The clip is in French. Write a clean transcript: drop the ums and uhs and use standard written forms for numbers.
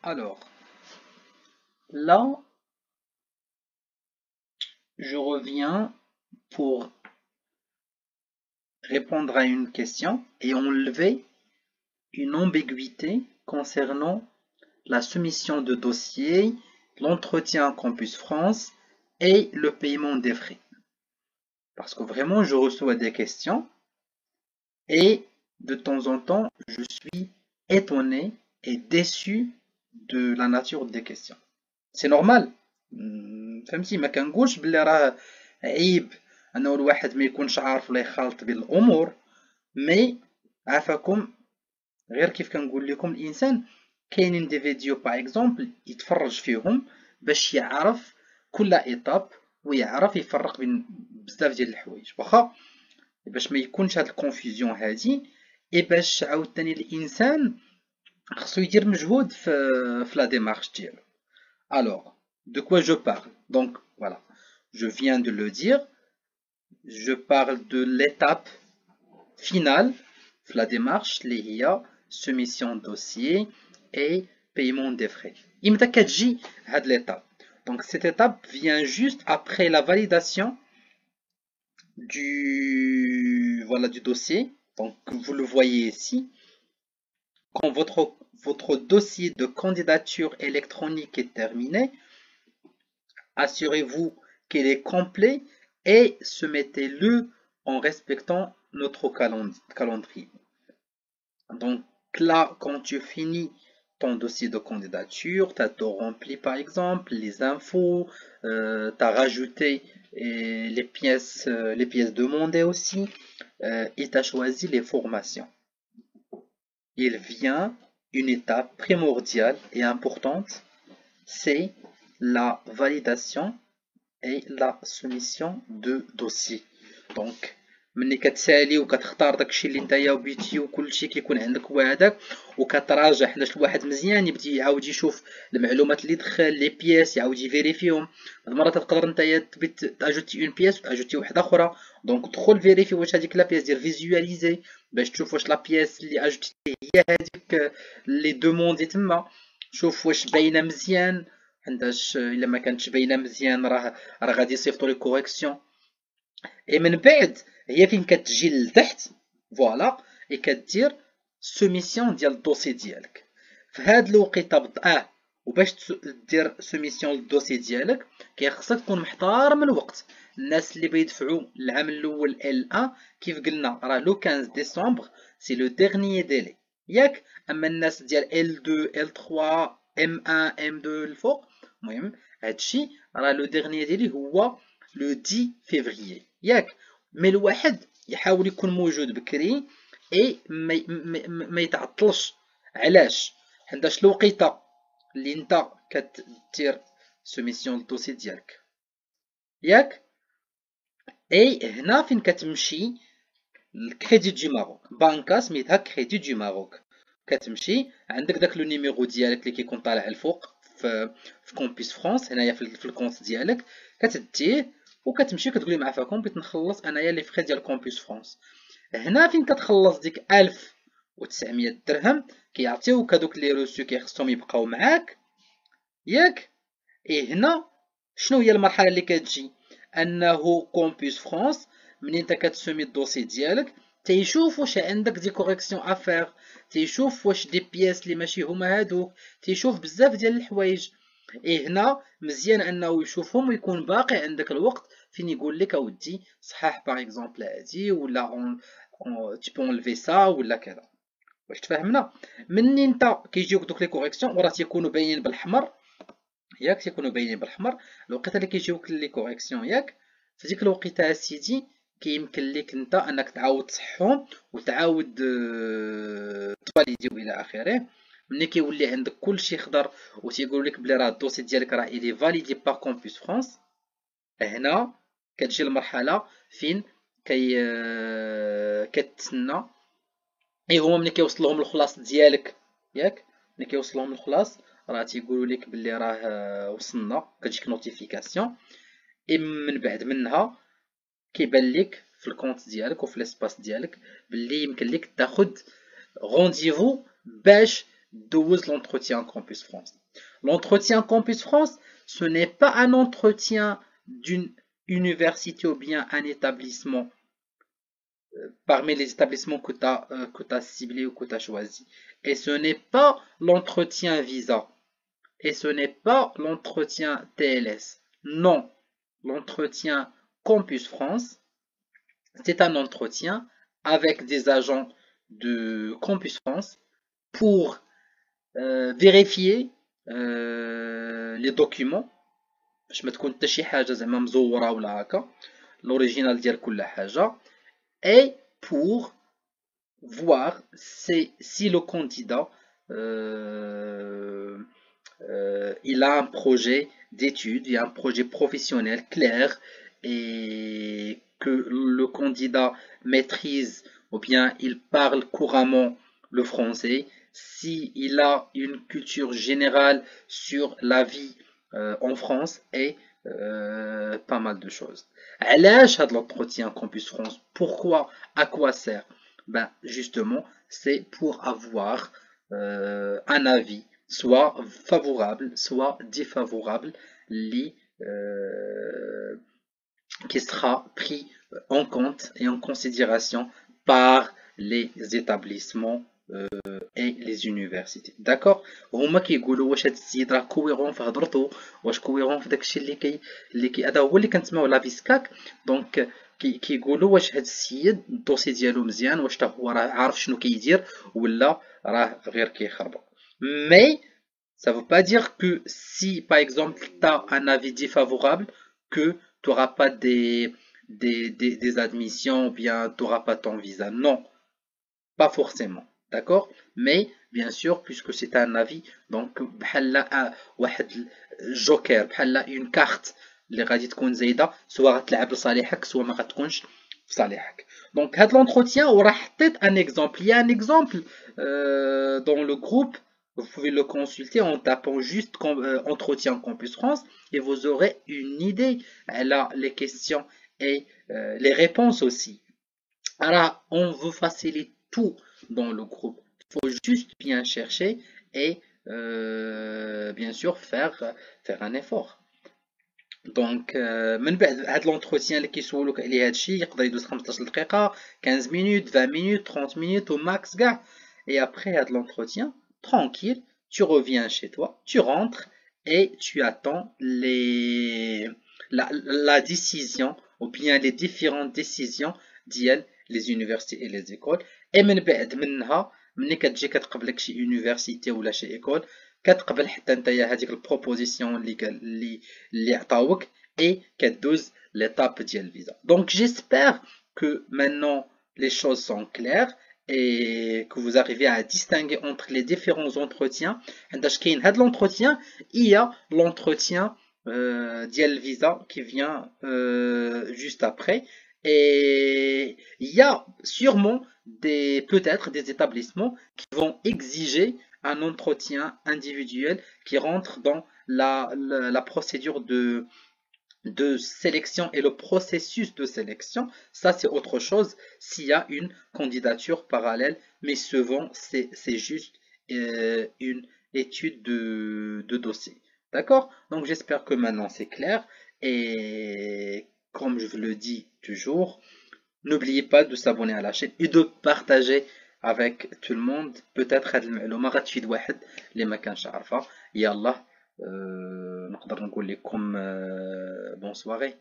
Alors, là, je reviens pour répondre à une question et enlever une ambiguïté concernant la soumission de dossier, l'entretien Campus France et le paiement des frais. Parce que vraiment, je reçois des questions et de temps en temps, je suis étonné et déçu de la nature des questions. سي نورمال. فهمتي، ما كنقولش بلي راه عيب انه الواحد ما يكونش عارف ولا يخلط بين الامور، مي عافاكم غير كيف كنقول لكم الانسان كاينين دي فيديو باغ اكزومبل يتفرج فيهم باش يعرف كل ايطاب ويعرف يفرق بين بزاف ديال الحوايج، واخا باش ما يكونش هاد الكونفوزيون هادي، اي باش عاوتاني الانسان خصو يدير مجهود في لا ديمارش ديالو. Alors, de quoi je parle? Donc, voilà, je viens de le dire, je parle de l'étape finale de la démarche, l'IA, soumission de dossier et paiement des frais. إمتى كتجي هاد l'étape? Donc, cette étape vient juste après la validation du dossier. Donc, vous le voyez ici. Quand votre dossier de candidature électronique est terminé, assurez-vous qu'il est complet et soumettez-le en respectant notre calendrier. Donc là, quand tu finis ton dossier de candidature, tu as tout rempli par exemple, les infos, tu as rajouté les pièces demandées aussi, et tu as choisi les formations. Il vient une étape primordiale et importante, c'est la validation et la soumission de dossier. Donc ملي كتسالي وكتختار داكشي اللي نتايا بغيتي وكلشي كيكون عندك هو هذاك، وكتراجع حيت الواحد مزيان يبدي يعاود يشوف المعلومات اللي دخل لي بياس يعاود يفيريفيهم. هاد المره تقدر نتايا تبيت تاجوتي اون بياس وتاجوتي واحده اخرى، دونك دخل فيريفي واش هذيك لا بياس ديال فيزواليزي باش تشوف واش لا بياس اللي اجوتي هي هذيك اللي دوموندي تما، شوف واش باينه مزيان، حيتاش الا ما كانتش باينه مزيان راه غادي يصيفطوا لي كوريكسيون. اي من بعد هي فين كتجي لتحت فوالا اي كدير سوميسيون ديال الدوسي ديالك في هاد الوقيته وباش دير سوميسيون للدوسي ديالك كيخصك تكون محتار من الوقت. الناس اللي بيدفعوا العام الاول ال1 كيف قلنا راه لو 15 ديسمبر سي لو ديرنيي ديلي ياك، اما الناس ديال ال2 ال3 ام1 ام2 الفوق المهم هادشي راه لو ديرنيي ديلي هو لو 10 فيفريي ياك. مي الواحد يحاول يكون موجود بكري اي ما يتعطلش. علاش؟ حيتاش الوقيته اللي انت كدير سوميسيون للدوسي ديالك ياك، اي هنا فين كتمشي الكريدي دو ماروك، بانكا سميتها كريدي دو ماروك، كتمشي عندك داك لو نيميرو ديالك اللي كيكون طالع الفوق في كومبيس فرونس هنايا في الكونت ديالك، كتديه وكتمشي كتقولي مع فاكم بغيت نخلص انايا لي فخي ديال كومبيس فرونس. هنا فين كتخلص ديك 1900 درهم كيعطيوك هذوك لي روسو كيخصهم يبقاو معاك ياك. اي هنا شنو هي المرحله اللي كتجي؟ انه كومبيس فرونس منين انت كتسومي الدوسي ديالك تيشوف واش عندك دي كوريكسيون افير، تيشوف واش دي بياس اللي ماشي هما هادوك، تيشوف بزاف ديال الحوايج. اي هنا مزيان انه يشوفهم ويكون باقي عندك الوقت فين يقول لك اودي صحاح باغ اكزومبل هادي ولا تي بون انلفي سا ولا كذا. واش تفهمنا؟ منين انت كيجيوك دوك لي كوريكسيون وراه تيكونوا باينين بالاحمر ياك، تيكونوا باينين بالاحمر الوقيته اللي كيجيوك لي كوريكسيون ياك، في ديك الوقيته اسيدي كيمكن لك انت انك تعاود تصحهم وتعاود تفاليدي الى اخره. ملي كيولي عندك كلشي خضر وتيقول لك بلي راه الدوسي ديالك راه الي فاليدي با كومبيس فرونس، هنا كتجي المرحله فين كتسنى. اي هما ملي كيوصل لهم الخلاص ديالك ياك، ملي كيوصل لهم الخلاص راه تيقولوا لك بلي راه وصلنا، كتجيك نوتيفيكاسيون. اي من بعد منها كيبان لك في الكونت ديالك وفي ليسباس ديالك باللي يمكن لك تاخد رونديفو باش 12 l'entretien Campus France. L'entretien Campus France, ce n'est pas un entretien d'une université ou bien un établissement parmi les établissements que tu as ciblés ou que tu as choisi. Et ce n'est pas l'entretien visa. Et ce n'est pas l'entretien TLS. Non, l'entretien Campus France, c'est un entretien avec des agents de Campus France pour vérifier les documents باش ما تكون حتى شي حاجه زعما مزوره ولا هكا l'original ديال كل حاجه et pour voir si le candidat il a un projet d'études, il a un projet professionnel clair et que le candidat maîtrise ou bien il parle couramment le français, s'il a une culture générale sur la vie en France et pas mal de choses. علاش هذا l'entretien Campus France? Pourquoi? À quoi sert? Ben justement, c'est pour avoir un avis soit favorable, soit défavorable, qui sera pris en compte et en considération par les établissements et les universités. D'accord. هما كيقولوا واش هاد السيد راه كويرون في هضرتو واش كويرون في داكشي اللي هذا هو اللي كنسمعوا لا فيسكاك دونك كيقولوا واش هاد السيد الدوسي ديالو مزيان واش حتى هو راه عارف شنو كيدير ولا راه غير كيخربق. Mais ça veut pas dire que si par exemple tu as un avis défavorable que tu n'auras pas des admissions ou bien tu n'auras pas ton visa. Non, pas forcément. D'accord. Mais bien sûr, puisque c'est un avis, donc بحال واحد joker بحال une carte اللي غادي تكون زايده سواء غتلعب لصالحك سواء ما غتكونش في صالحك. Donc هاد l'entretien وراه حطيت un exemple. Il y a un exemple dans le groupe. Vous pouvez le consulter en tapant juste entretien Campus France et vous aurez une idée. Là, les questions et les réponses aussi. Alors, on vous facilite tout dans le groupe. Il faut juste bien chercher et bien sûr faire un effort. Donc, من بعد هاد l'entretien اللي كيسولوك عليه هادشي يقدر يدوز 15 دقيقة 15 minutes 20 minutes 30 minutes au max كاع. Et après هاد l'entretien tranquille, tu reviens chez toi, tu rentres et tu attends la décision ou bien les différentes décisions ديال les universités et les écoles. Et من بعد منها ملي كتجي كتقبلك شي université ولا شي école كتقبل حتى نتايا هذيك البروبوزيسيون اللي عطاوك et كدوز l'étape ديال الفيزا. Donc j'espère que maintenant les choses sont claires et que vous arrivez à distinguer entre les différents entretiens. L'entretien, il y a l'entretien d'Iel Visa qui vient juste après. Et il y a sûrement peut-être des établissements qui vont exiger un entretien individuel qui rentre dans la procédure de sélection et le processus de sélection, ça c'est autre chose s'il y a une candidature parallèle, mais souvent c'est juste une étude de dossier. D'accord? Donc j'espère que maintenant c'est clair et comme je vous le dis toujours, n'oubliez pas de s'abonner à la chaîne et de partager avec tout le monde. Peut-être هاد المعلومة غتفيد واحد اللي ما كانش عارفها. يلا نقدر نقول لكم bonne soirée.